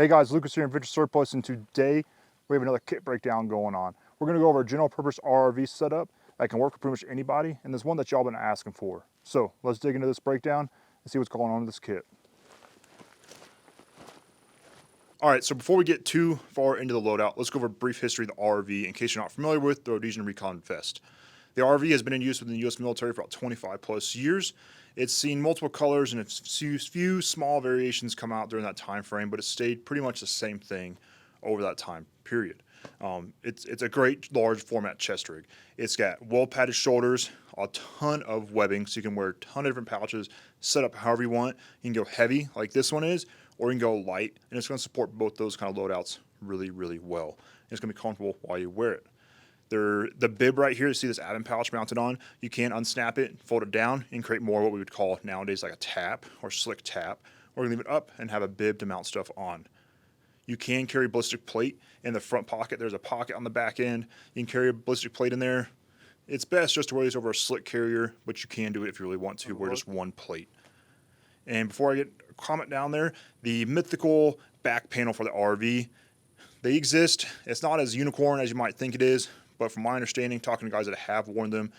Hey guys, Lucas here in Vintage Surplus, and today we have another kit breakdown going on. We're going to go over a general purpose RRV setup that can work for pretty much anybody, and there's one that y'all been asking for. So let's dig into this breakdown and see what's going on with this kit. All right, so before we get too far into the loadout, let's go over a brief history of the RRV in case you're not familiar with the Rhodesian Recon vest. The RRV has been in use within the U.S. military for about 25 plus years. It's seen multiple colors and a few small variations come out during that time frame, but it stayed pretty much the same thing over that time period. It's a great large format chest rig. It's got well padded shoulders, a ton of webbing, so you can wear a ton of different pouches, set up however you want. You can go heavy like this one is, or you can go light, and it's going to support both those kind of loadouts really, really well. And it's going to be comfortable while you wear it. The bib right here, you see this add-in pouch mounted on, you can unsnap it, fold it down, and create more what we would call nowadays like a tap or slick tap, or leave it up and have a bib to mount stuff on. You can carry ballistic plate in the front pocket. There's a pocket on the back end. You can carry a ballistic plate in there. It's best just to wear these over a slick carrier, but you can do it if you really want to, wear just one plate. And before I get a comment down there, the mythical back panel for the RV, they exist. It's not as unicorn as you might think it is. But from my understanding, talking to guys that have worn them,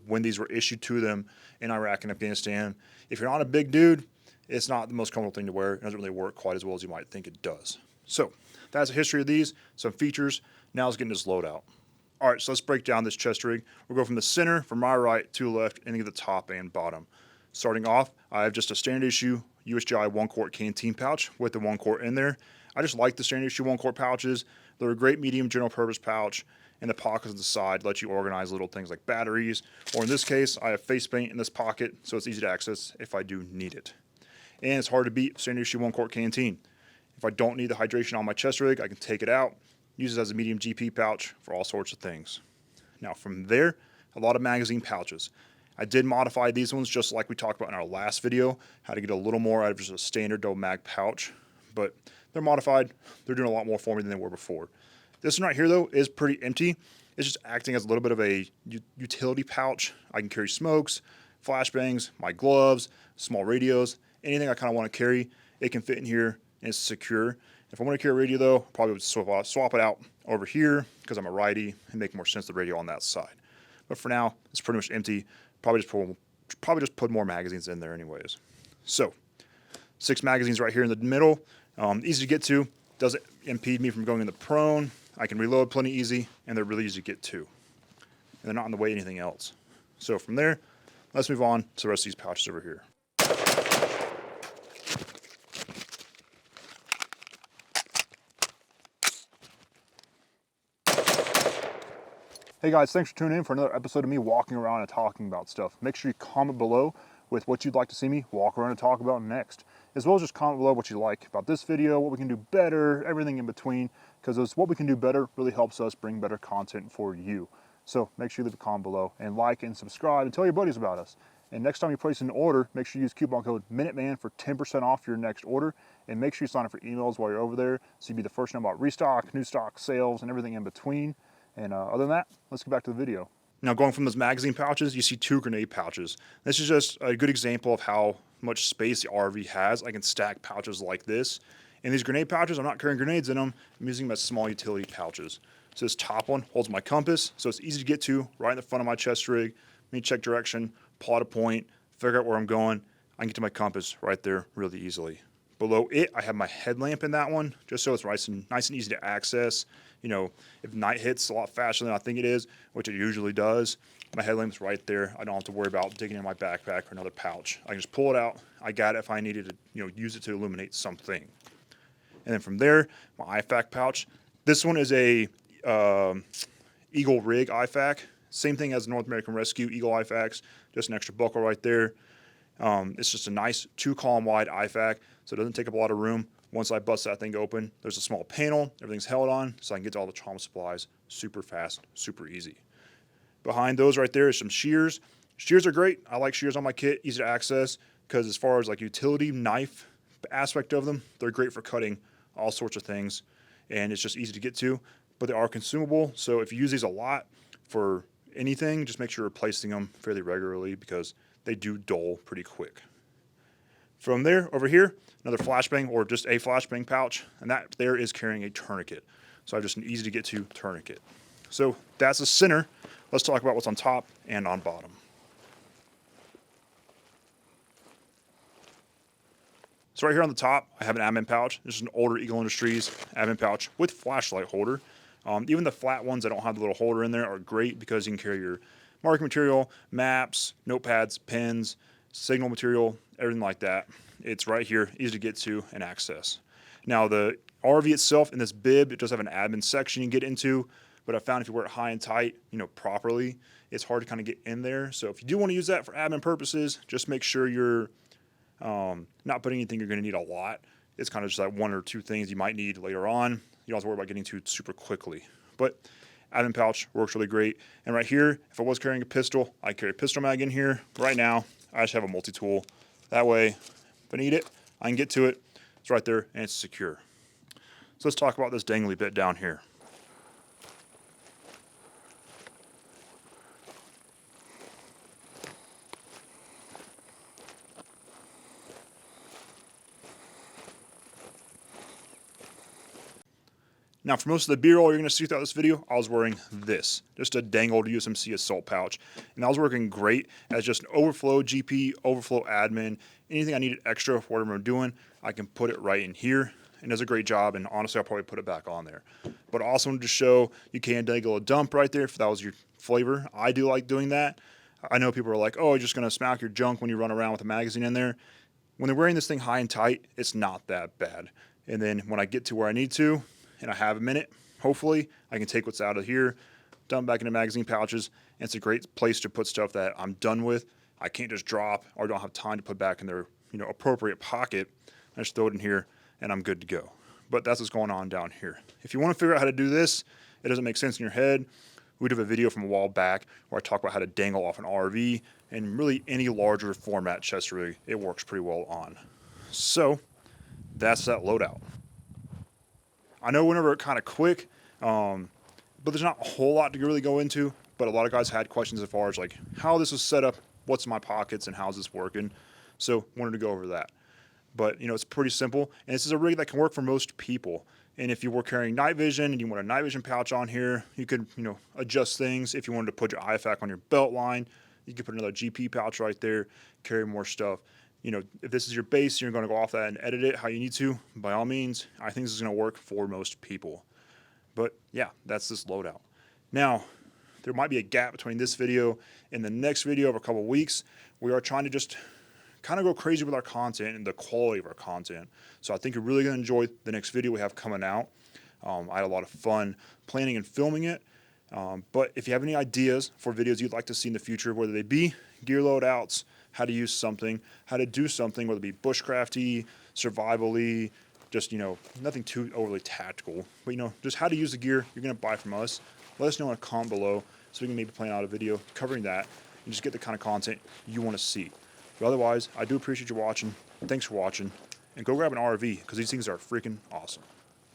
when these were issued to them in Iraq and Afghanistan, if you're not a big dude, it's not the most comfortable thing to wear. It doesn't really work quite as well as you might think it does. So that's a history of these, some features. Now let's get into this loadout. All right, so let's break down this chest rig. We'll go from the center, from my right to left, and get the top and bottom. Starting off, I have just a standard issue USGI 1-quart canteen pouch with the 1-quart in there. I just like the standard issue 1-quart pouches. They're a great medium general purpose pouch. And the pockets on the side let you organize little things like batteries, or in this case, I have face paint in this pocket, so it's easy to access if I do need it. And it's hard to beat standard issue 1-quart canteen. If I don't need the hydration on my chest rig, I can take it out, use it as a medium GP pouch for all sorts of things. Now from there, a lot of magazine pouches. I did modify these ones just like we talked about in our last video, how to get a little more out of just a standard double mag pouch, but they're modified. They're doing a lot more for me than they were before. This one right here, though, is pretty empty. It's just acting as a little bit of a utility pouch. I can carry smokes, flashbangs, my gloves, small radios, anything I kind of want to carry. It can fit in here, and it's secure. If I want to carry a radio, though, I probably would swap it out over here because I'm a righty and make more sense the radio on that side. But for now, it's pretty much empty. Probably just put more magazines in there anyways. So, 6 magazines right here in the middle. Easy to get to. Doesn't impede me from going into prone. I can reload plenty easy, and they're really easy to get to. And they're not in the way of anything else. So from there, let's move on to the rest of these pouches over here. Hey guys, thanks for tuning in for another episode of me walking around and talking about stuff. Make sure you comment below with what you'd like to see me walk around and talk about next, as well as just comment below what you like about this video, what we can do better, everything in between, because what we can do better really helps us bring better content for you. So make sure you leave a comment below and like and subscribe and tell your buddies about us. And next time you place an order, make sure you use coupon code Minuteman for 10% off your next order, and make sure you sign up for emails while you're over there so you'll be the first to know about restock, new stock, sales, and everything in between. And other than that, let's get back to the video. Now, going from those magazine pouches, you see 2 grenade pouches. This is just a good example of how much space the RV has. I can stack pouches like this. And these grenade pouches, I'm not carrying grenades in them. I'm using them as small utility pouches. So this top one holds my compass, so it's easy to get to right in the front of my chest rig. Let me check direction, plot a point, figure out where I'm going. I can get to my compass right there really easily. Below it, I have my headlamp in that one, just so it's nice and easy to access. If night hits a lot faster than I think it is, which it usually does, my headlamp's right there. I don't have to worry about digging in my backpack or another pouch. I can just pull it out. I got it if I needed to, use it to illuminate something. And then from there, my IFAK pouch. This one is a Eagle Rig IFAK. Same thing as North American Rescue Eagle IFAKs, just an extra buckle right there. It's just a nice 2-column wide IFAK, so it doesn't take up a lot of room. Once I bust that thing open, there's a small panel, everything's held on, so I can get to all the trauma supplies super fast, super easy. Behind those right there is some shears. Shears are great. I like shears on my kit, easy to access, because as far as like utility knife aspect of them, they're great for cutting all sorts of things, and it's just easy to get to, but they are consumable, so if you use these a lot for anything, just make sure you're replacing them fairly regularly because they do dull pretty quick. From there, over here, another flashbang or just a flashbang pouch, and that there is carrying a tourniquet. So I have just an easy to get to tourniquet. So that's the center. Let's talk about what's on top and on bottom. So right here on the top, I have an admin pouch. This is an older Eagle Industries admin pouch with flashlight holder. Even the flat ones that don't have the little holder in there are great because you can carry your marking material, maps, notepads, pens, signal material, everything like that. It's right here, easy to get to and access. Now the RV itself in this bib, it does have an admin section you can get into, but I found if you wear it high and tight, properly, it's hard to kind of get in there. So if you do want to use that for admin purposes, just make sure you're not putting anything you're going to need a lot. It's kind of just like one or two things you might need later on. You don't have to worry about getting to it super quickly. But admin pouch works really great. And right here, if I was carrying a pistol, I carry a pistol mag in here. Right now, I just have a multi-tool. That way, if I need it, I can get to it. It's right there, and it's secure. So let's talk about this dangly bit down here. Now, for most of the B-roll you're going to see throughout this video, I was wearing this, just a dangled USMC assault pouch. And that was working great as just an overflow GP, overflow admin. Anything I needed extra for whatever I'm doing, I can put it right in here. And does a great job, and honestly, I'll probably put it back on there. But I also wanted to show you can dangle a dump right there if that was your flavor. I do like doing that. I know people are like, oh, you're just going to smack your junk when you run around with a magazine in there. When they're wearing this thing high and tight, it's not that bad. And then when I get to where I need to, and I have a minute, hopefully, I can take what's out of here, dump back into magazine pouches, and it's a great place to put stuff that I'm done with. I can't just drop or don't have time to put back in their appropriate pocket. I just throw it in here, and I'm good to go. But that's what's going on down here. If you want to figure out how to do this, it doesn't make sense in your head, we did a video from a while back where I talk about how to dangle off an RV, and really any larger format chest rig, it works pretty well on. So that's that loadout. I know whenever it's kind of quick, but there's not a whole lot to really go into. But a lot of guys had questions as far as like how this was set up, what's in my pockets, and how's this working. So wanted to go over that. But it's pretty simple, and this is a rig that can work for most people. And if you were carrying night vision and you want a night vision pouch on here, you could adjust things. If you wanted to put your IFAC on your belt line, you could put another GP pouch right there, carry more stuff. If this is your base, you're going to go off that and edit it how you need to, by all means, I think this is going to work for most people. But yeah, that's this loadout. Now, there might be a gap between this video and the next video of a couple weeks. We are trying to just kind of go crazy with our content and the quality of our content. So I think you're really going to enjoy the next video we have coming out. I had a lot of fun planning and filming it. But if you have any ideas for videos you'd like to see in the future, whether they be gear loadouts, how to use something, how to do something, whether it be bushcrafty, survival-y, just, nothing too overly tactical, but, just how to use the gear you're going to buy from us. Let us know in a comment below so we can maybe plan out a video covering that and just get the kind of content you want to see. But otherwise, I do appreciate you watching. Thanks for watching. And go grab an RV because these things are freaking awesome.